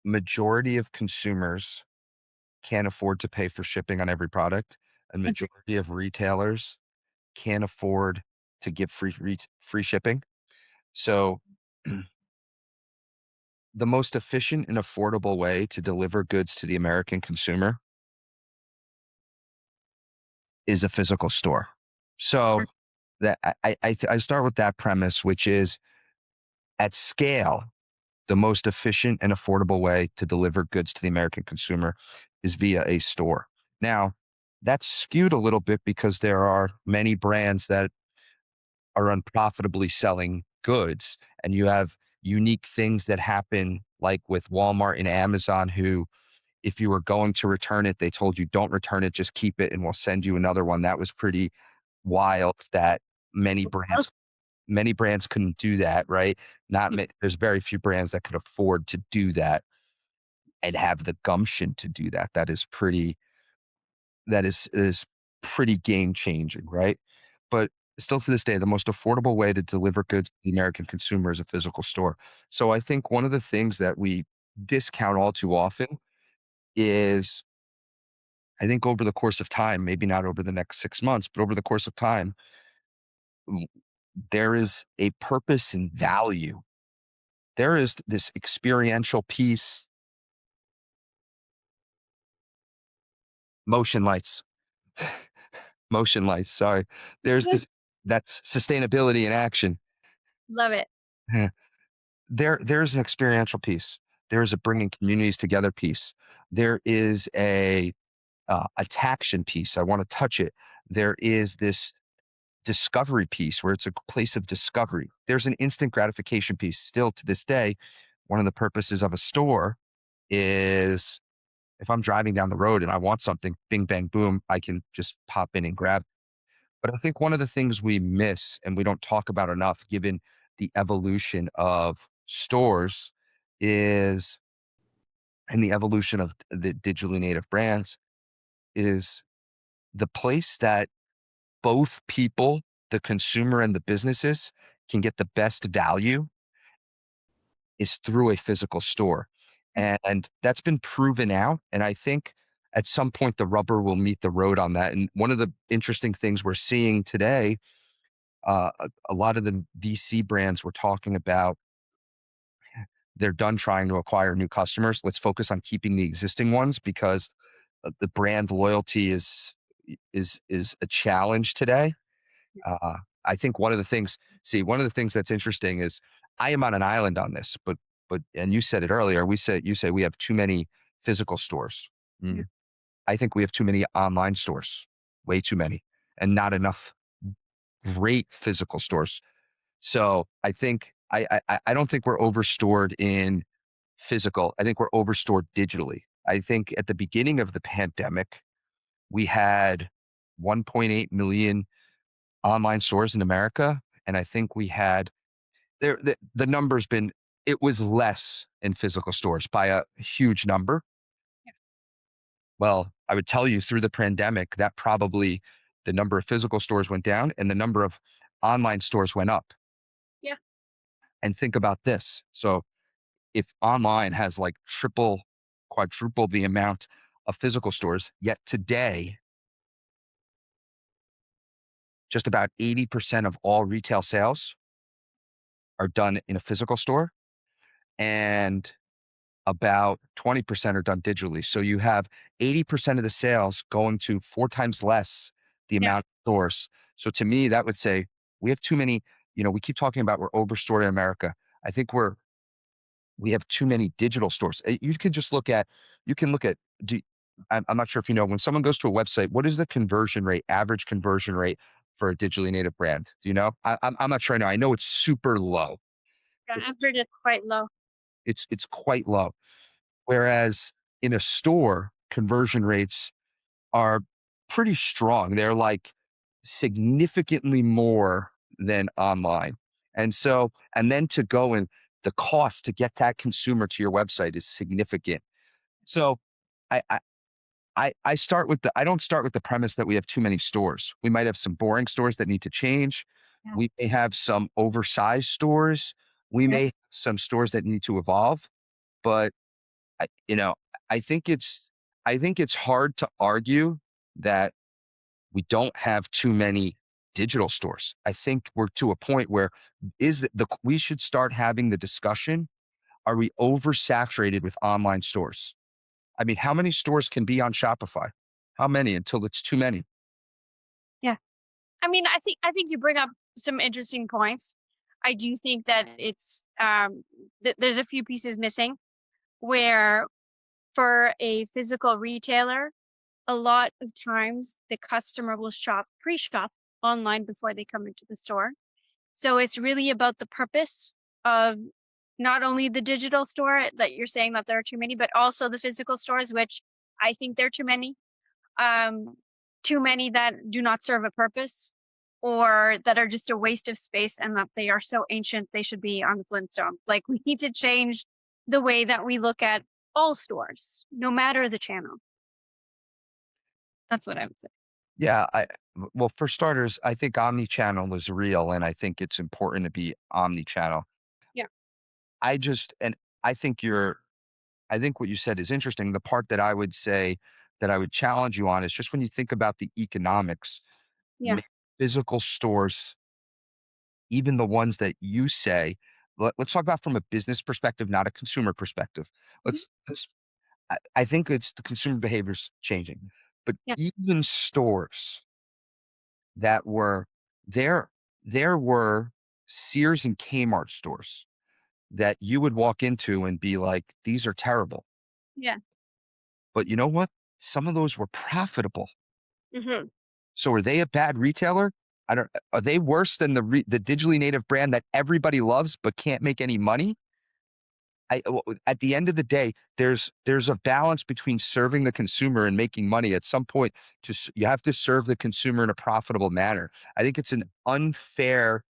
majority of consumers can't afford to pay for shipping on every product, and Agree. majority of retailers can't afford to give free shipping. So the most efficient and affordable way to deliver goods to the American consumer is a physical store. So that I start with that premise, which is at scale, the most efficient and affordable way to deliver goods to the American consumer is via a store. Now, that's skewed a little bit because there are many brands that are unprofitably selling goods, and you have unique things that happen, like with Walmart and Amazon, who, if you were going to return it, they told you don't return it, just keep it, and we'll send you another one. That was pretty wild. That many brands many brands couldn't do that, right? There's very few brands that could afford to do that and have the gumption to do that. That is pretty game changing, right? But still to this day, the most affordable way to deliver goods to the American consumer is a physical store. So I think one of the things that we discount all too often is, I think over the course of time, maybe not over the next 6 months, but over the course of time, w- there is a purpose and value. There is this experiential piece, motion lights, motion lights. Sorry. There's this, that's sustainability in action. Love it. There's an experiential piece. There is a bringing communities together piece. There is a taction piece. I want to touch it. There is this discovery piece where it's a place of discovery. There's an instant gratification piece. Still to this day, one of the purposes of a store is, if I'm driving down the road and I want something, bing, bang, boom, I can just pop in and grab. But I think one of the things we miss and we don't talk about enough, given the evolution of stores, is, and the evolution of the digitally native brands, is the place that both people, the consumer and the businesses, can get the best value is through a physical store. And that's been proven out. And I think at some point the rubber will meet the road on that. And one of the interesting things we're seeing today, a lot of the VC brands were talking about, they're done trying to acquire new customers. Let's focus on keeping the existing ones, because the brand loyalty is a challenge today. Uh, I think one of the things that's interesting is, I am on an island on this, but and you said it earlier. You say we have too many physical stores. Yeah. Mm, I think we have too many online stores, way too many, and not enough great physical stores. So I don't think we're overstored in physical. I think we're overstored digitally. I think at the beginning of the pandemic, we had 1.8 million online stores in America, and I think we had, the number's been, it was less in physical stores by a huge number. Well, I would tell you, through the pandemic, that probably the number of physical stores went down and the number of online stores went up. Yeah. And think about this. So if online has like triple, quadruple the amount of physical stores, yet today, just about 80% of all retail sales are done in a physical store, and about 20% are done digitally. So you have 80% of the sales going to 4 times less the Yeah. amount of stores. So to me, that would say we have too many, we keep talking about we're overstored in America. I think we have too many digital stores. You can look at, I'm not sure if you know, when someone goes to a website, what is the conversion rate, average conversion rate for a digitally native brand? Do you know? I'm not sure I know. I know it's super low. Yeah, It- I've heard it's quite low. it's quite low. Whereas in a store, conversion rates are pretty strong. They're like significantly more than online. And so, and then to go and the cost to get that consumer to your website is significant. So I, I I don't start with the premise that we have too many stores. We might have some boring stores that need to change. Yeah. We may have some oversized stores. We Yeah. may have some stores that need to evolve. But I, you know, I think it's I think it's hard to argue that we don't have too many digital stores. I think we're to a point where we should start having the discussion. Are we oversaturated with online stores? I mean, how many stores can be on Shopify? How many until it's too many? Yeah. I mean, I think you bring up some interesting points. I do think that it's there's a few pieces missing where for a physical retailer, a lot of times the customer will pre-shop online before they come into the store. So it's really about the purpose of not only the digital store that you're saying that there are too many, but also the physical stores, which I think there are too many. Um, Too many that do not serve a purpose or that are just a waste of space and that they are so ancient they should be on the Flintstones. Like we need to change the way that we look at all stores, no matter the channel. That's what I would say. Yeah, well, for starters, I think omni-channel is real, and I think it's important to be omni-channel. Yeah. I just and I think I think what you said is interesting. The part that I would say that I would challenge you on is just when you think about the economics, Yeah. ma- physical stores, even the ones that you say, let's talk about from a business perspective, not a consumer perspective. Mhm. I think it's the consumer behavior's changing, but Yeah. even stores that were there, there were Sears and Kmart stores that you would walk into and be like, these are terrible. Yeah. But you know what? Some of those were profitable. Hmm. So are they a bad retailer? I don't. Are they worse than the digitally native brand that everybody loves but can't make any money? At the end of the day, there's a balance between serving the consumer and making money. At some point, you have to serve the consumer in a profitable manner. I think it's an unfair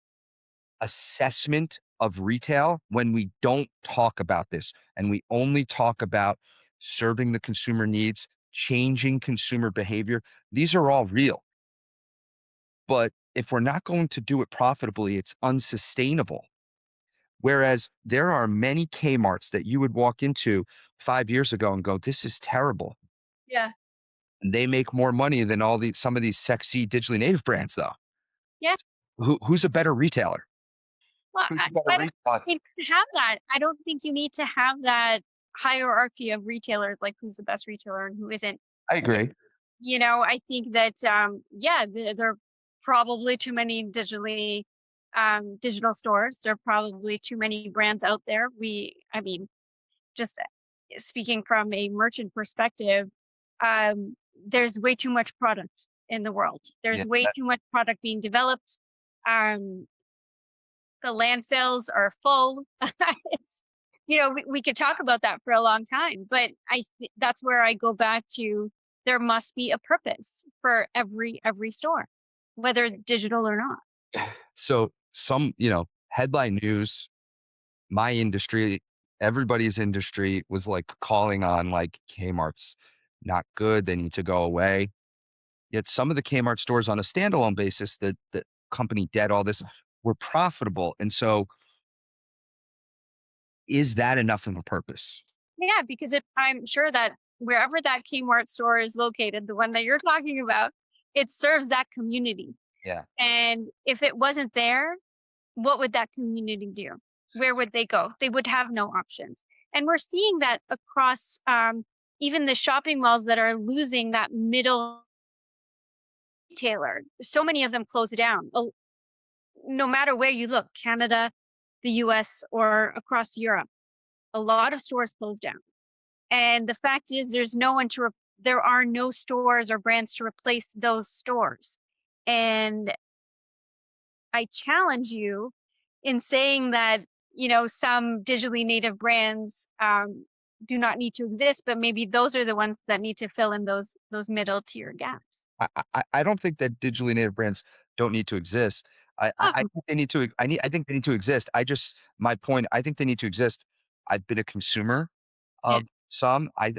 assessment of retail when we don't talk about this and we only talk about serving the consumer needs, changing consumer behavior. These are all real. But if we're not going to do it profitably, it's unsustainable. Whereas there are many Kmarts that you would walk into 5 years ago and go, this is terrible. Yeah. And they make more money than some of these sexy digitally native brands, though. Yeah. Who's a better retailer? Well, Who's I, a better I don't retailer? think to have that. I don't think you need to have that hierarchy of retailers, like who's the best retailer and who isn't. I Yeah. agree. I think that yeah, there are probably too many digital stores. There are probably too many brands out there. I mean, just speaking from a merchant perspective, there's way too much product in the world. Yeah, There's way too much product being developed. Um, the landfills are full. It's, we could talk about that for a long time, but that's where I go back to. There must be a purpose for every store, whether digital or not. so headline news, my industry, everybody's industry was like calling on like Kmart's not good. They need to go away. Yet some of the Kmart stores on a standalone basis, the company debt, all this were profitable. And so is that enough of a purpose? Yeah, because if I'm sure that wherever that Kmart store is located, the one that you're talking about, it serves that community. Yeah. And if it wasn't there, what would that community do? Where would they go? They would have no options. And we're seeing that across even the shopping malls that are losing that middle retailer. So many of them close down. No matter where you look, Canada, the US, or across Europe, a lot of stores close down. And the fact is, there are no stores or brands to replace those stores. And I challenge you in saying that, some digitally native brands do not need to exist, but maybe those are the ones that need to fill in those middle tier gaps. I don't think that digitally native brands don't need to exist. I Oh, think they need to. I think they need to exist. My point. I think they need to exist. I've been a consumer yeah, of some. I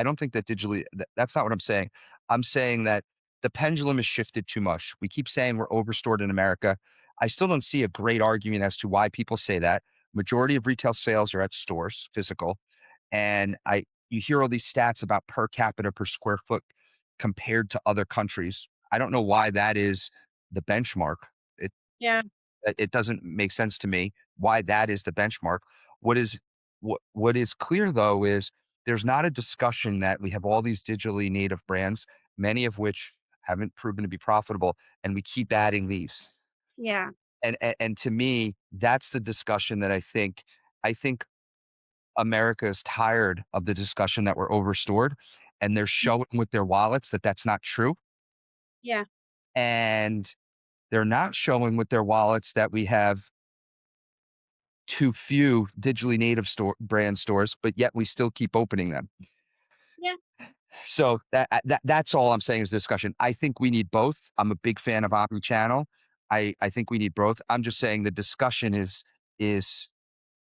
don't think that digitally. That's not what I'm saying. I'm saying that the pendulum has shifted too much. We keep saying we're overstored in America. I still don't see a great argument as to why people say that. Majority of retail sales are at stores, physical, and you hear all these stats about per capita per square foot compared to other countries. I don't know why that is the benchmark. It yeah, it doesn't make sense to me why that is the benchmark. What is what is clear though is there's not a discussion that we have all these digitally native brands, many of which haven't proven to be profitable, and we keep adding these. yeah, And to me, that's the discussion that I think America is tired of the discussion that we're overstored, and they're mm, showing with their wallets that that's not true. yeah, And they're not showing with their wallets that we have too few digitally native brand stores, but yet we still keep opening them. yeah, So that's all I'm saying is discussion. I think we need both. I'm a big fan of omni-channel. I think we need both. I'm just saying the discussion is is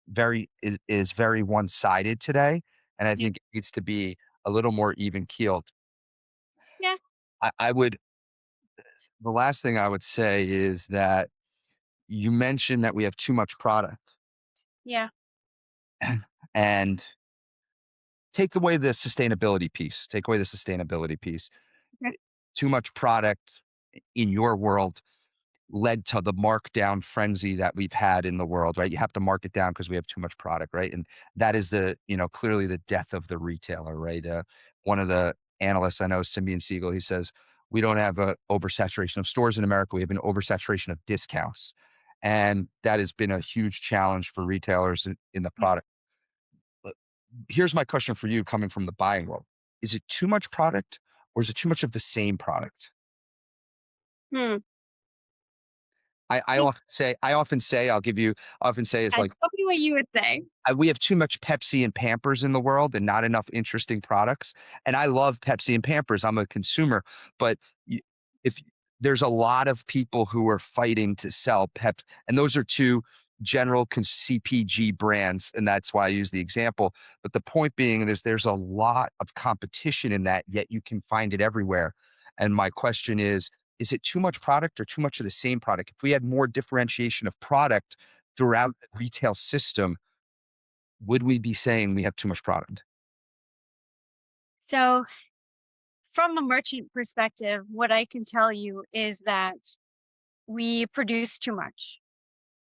very one-sided today, and I yeah, think it needs to be a little more even keeled. yeah, I would The last thing I would say is that you mentioned that we have too much product, yeah, and take away the sustainability piece. Take away the sustainability piece. okay, Too much product in your world led to the markdown frenzy that we've had in the world, right? You have to mark it down because we have too much product, right? And that is clearly the death of the retailer, right? One of the analysts I know, Simeon Siegel, he says, we don't have a oversaturation of stores in America. We have an oversaturation of discounts. And that has been a huge challenge for retailers in the yeah. product. But here's my question for you coming from the buying world. Is it too much product or is it too much of the same product? Hmm. I Think often say, I often say it's that's like probably what you would say. we have too much Pepsi and Pampers in the world and not enough interesting products. And I love Pepsi and Pampers. I'm a consumer, but y- if there's a lot of people who are fighting to sell and those are two general CPG brands, and that's why I use the example. But the point being, there's a lot of competition in that, yet you can find it everywhere. And my question is it too much product or too much of the same product? If we had more differentiation of product throughout the retail system, would we be saying we have too much product? So, from a merchant perspective, what I can tell you is that we produce too much.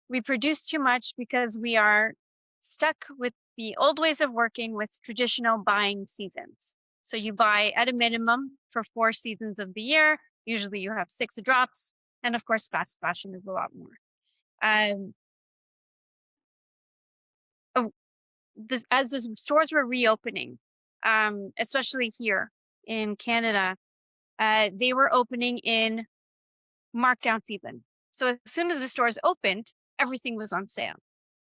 We produce too much because we are stuck with the old ways of working with traditional buying seasons. So you buy at a minimum for 4 seasons of the year. Usually you have 6 drops. And of course, fast fashion is a lot more. Um, oh, as the stores were reopening, especially here in Canada, they were opening in markdown season. So as soon as the stores opened, everything was on sale.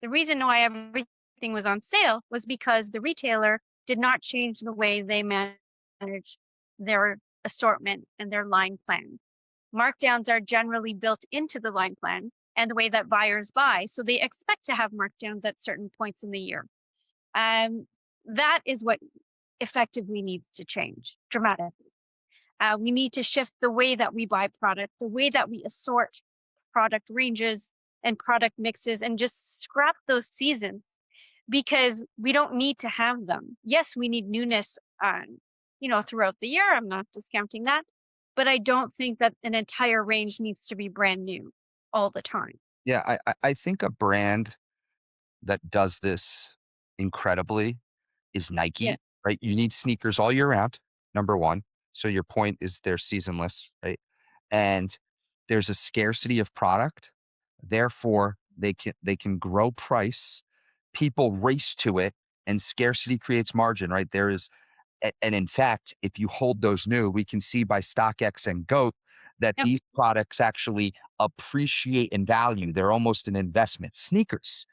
The reason why everything was on sale was because the retailer did not change the way they managed their assortment and their line plan. Markdowns are generally built into the line plan and the way that buyers buy, so they expect to have markdowns at certain points in the year. Um, that is what effectively needs to change dramatically. We need to shift the way that we buy product, the way that we assort product ranges and product mixes, and just scrap those seasons because we don't need to have them. Yes, we need newness throughout the year. I'm not discounting that, but I don't think that an entire range needs to be brand new all the time. Yeah, I think a brand that does this incredibly is Yeah. Nike, right? You need sneakers all year round, number one. So your point is they're seasonless, right? And there's a scarcity of product. Therefore, they can grow price. People race to it, and scarcity creates margin, right? And in fact, if you hold those new, we can see by StockX and GOAT that Yep. these products actually appreciate in value. They're almost an investment. Sneakers.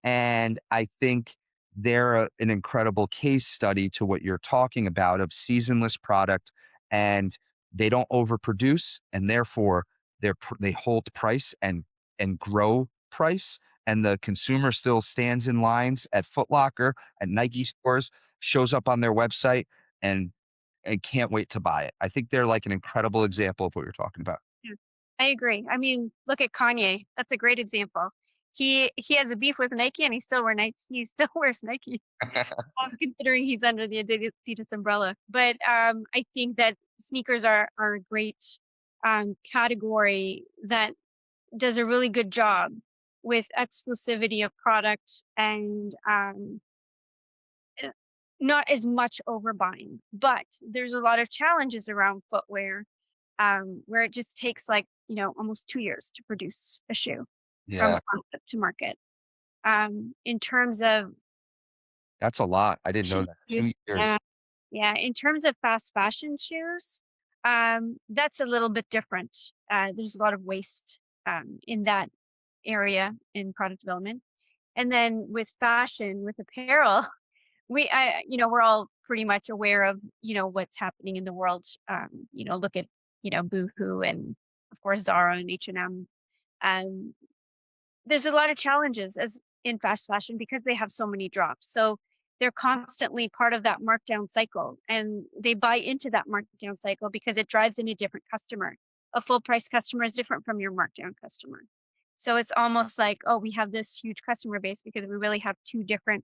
And I think they're an incredible case study to what you're talking about of seasonless product, and they don't overproduce, and therefore they hold price and grow price, and the consumer still stands in lines at Foot Locker, at Nike stores, shows up on their website, and can't wait to buy it. I think they're like an incredible example of what you're talking about. Yeah, I agree. I mean, look at Kanye. That's a great example. He has a beef with Nike and he still wears Nike. Considering he's under the Adidas umbrella. But I think that sneakers are a great category that does a really good job with exclusivity of product and not as much overbuying. But there's a lot of challenges around footwear where it just takes like, almost 2 years to produce a shoe from Yeah, concept to market. In terms of that's a lot. I didn't know that. shoes, 2 years. yeah, yeah. In terms of fast fashion shoes, that's a little bit different. There's a lot of waste in that area in product development. And then with fashion, with apparel, we're all pretty much aware of, what's happening in the world. Look at, Boohoo and of course Zara and H&M. Um, there's a lot of challenges as in fast fashion because they have so many drops. So they're constantly part of that markdown cycle and they buy into that markdown cycle because it drives in a different customer. A full price customer is different from your markdown customer. So it's almost like, oh, we have this huge customer base because we really have two different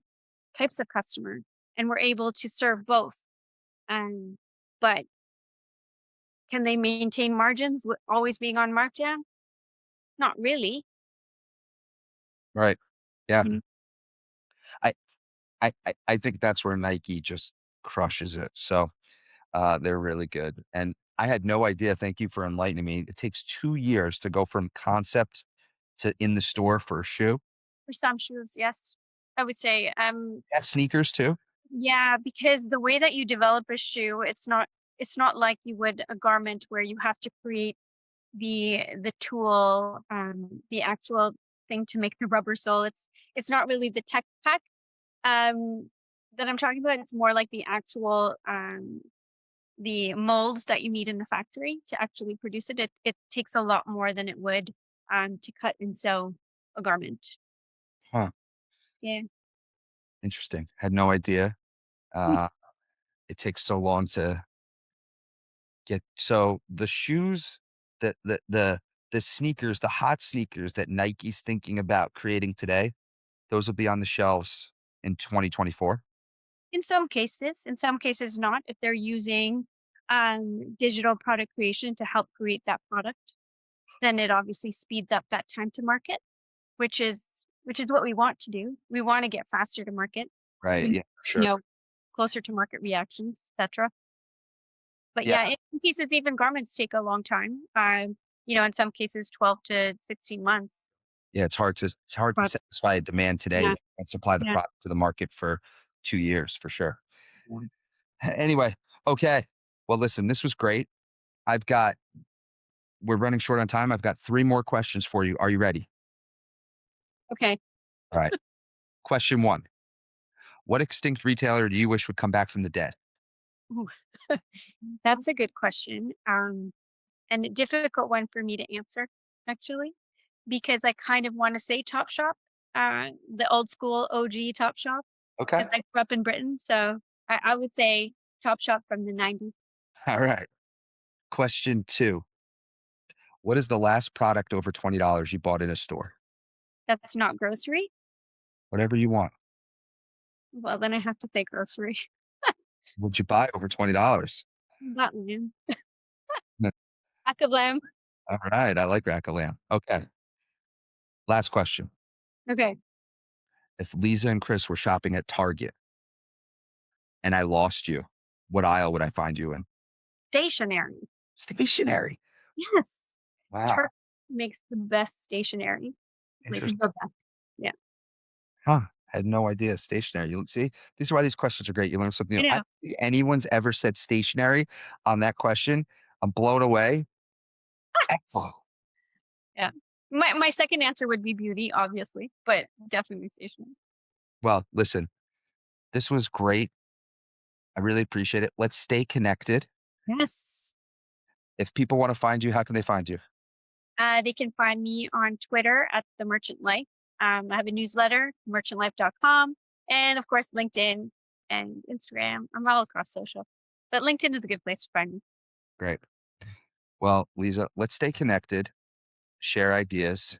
types of customer and we're able to serve both. But can they maintain margins with always being on markdown? Not really. Right. Yeah. Mhm. I, I think that's where Nike just crushes it. So they're really good. And I had no idea. Thank you for enlightening me. It takes 2 years to go from concept to in the store for a shoe. For some shoes, yes. I would say, That's sneakers too. yeah, because the way that you develop a shoe, it's not like you would a garment where you have to create the tool, the actual thing to make the rubber sole. It's not really the tech pack um that I'm talking about. It's more like the actual the molds that you need in the factory to actually produce it. It takes a lot more than it would to cut and sew a garment. Huh. Yeah. Interesting. Had no idea. Uh, it takes so long to get. So the shoes, the sneakers, the hot sneakers that Nike's thinking about creating today, those will be on the shelves in 2024. In some cases not, if they're using digital product creation to help create that product, then it obviously speeds up that time to market, which is what we want to do. We want to get faster to market, Right. we, Yeah. For you sure. know, closer to market reactions, etc. But Yeah. yeah, in some cases, even garments take a long time. In some cases, 12 to 16 months. Yeah, it's hard to But satisfy a demand today yeah, and supply the yeah. product to the market for 2 years for sure. Anyway, okay. Well, listen, this was great. I've got we're running short on time. I've got 3 more questions for you. Are you ready? Okay. All right. Question 1. What extinct retailer do you wish would come back from the dead? Ooh. That's a good question. And a difficult one for me to answer, actually, because I kind of want to say Topshop, the old school OG Topshop, Okay. because I grew up in Britain. So I would say Topshop from the 90s. All right. Question 2. What is the last product over $20 you bought in a store? That's not grocery. Whatever you want. Well, then I have to say grocery. What'd you buy over $20? Not lamb. No. Pack of lamb. All right. I like rack of lamb. Okay. Last question. Okay. If Liza and Chris were shopping at Target and I lost you, what aisle would I find you in? Stationery. Stationery. Yes. Wow. Target makes the best stationery. Like the Interesting. best. Yeah. Huh. Had no idea. Stationery. You see, these are why these questions are great. You learn something I new. I know. don't think anyone's ever said stationery on that question. I'm blown away. Excellent. Yeah. My second answer would be beauty, obviously, but definitely stationery. Well, listen, This was great. I really appreciate it. Let's stay connected. Yes. If people want to find you, how can they find you? They can find me on Twitter at The Merchant Life. I have a newsletter, merchantlife.com, and of course, LinkedIn and Instagram. I'm all across social, but LinkedIn is a good place to find me. Great. Well, Liza, let's stay connected, share ideas.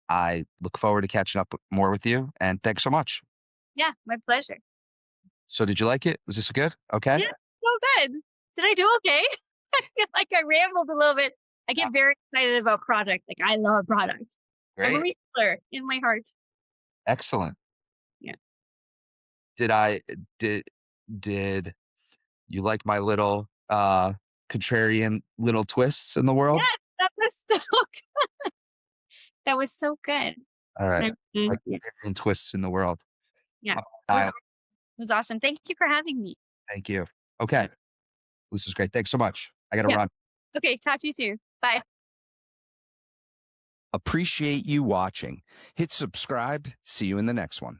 I look forward to catching up more with you, and thanks so much. Yeah, my pleasure. So did you like it? Was this good? Okay. Yeah, so good. Did I do okay? I feel like I rambled a little bit. I get very excited about product. Like I love product. I'm a Great. retailer in my heart. Excellent. Yeah. Did you like my little contrarian little twists in the world? Yes, that was so good. That was so good. All right. Like Yeah, contrarian twists in the world. yeah. I- It was awesome. Thank you for having me. Thank you. Okay. This was great. Thanks so much. I got to Yeah. run. Okay, talk to you soon. Bye. Appreciate you watching. Hit subscribe. See you in the next one.